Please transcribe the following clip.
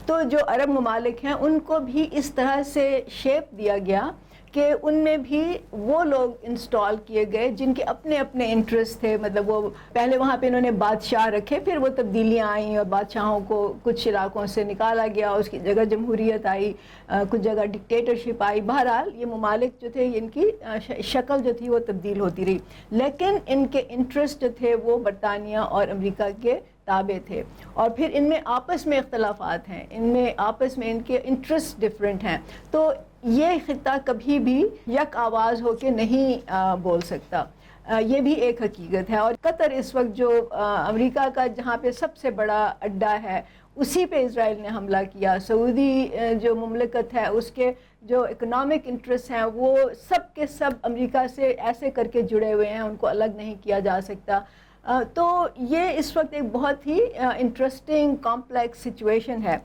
तो जो अरब ममालिक हैं उनको भी इस तरह से शेप दिया गया कि उनमें भी वो लोग इंस्टॉल किए गए जिनके अपने अपने इंटरेस्ट थे। मतलब वो पहले वहाँ पे इन्होंने बादशाह रखे, फिर वो तब्दीलियाँ आई और बादशाहों को कुछ इलाकों से निकाला गया, उसकी जगह जमहूरियत आई, कुछ जगह डिक्टेटरशिप आई। बहरहाल ये ममालिक जो थे इनकी शक्ल जो थी वो तब्दील होती रही, लेकिन इनके इंटरेस्ट जो थे वो बरतानिया और अमेरिका के ताबे थे। और फिर इनमें आपस में इख्तलाफात हैं, इनमें आपस में इनके इंटरेस्ट डिफरेंट हैं। तो ये ख़ित्ता कभी भी यक आवाज़ होकर नहीं बोल सकता, ये भी एक हकीकत है। और कतर इस वक्त जो अमेरिका का जहाँ पे सबसे बड़ा अड्डा है, उसी पे इज़राइल ने हमला किया। सऊदी जो मुमलकत है उसके जो इकोनॉमिक इंटरेस्ट हैं वो सब के सब अमेरिका से ऐसे करके जुड़े हुए हैं, उनको अलग नहीं किया जा सकता। तो ये इस वक्त एक बहुत ही इंटरेस्टिंग कॉम्प्लेक्स सिचुएशन है।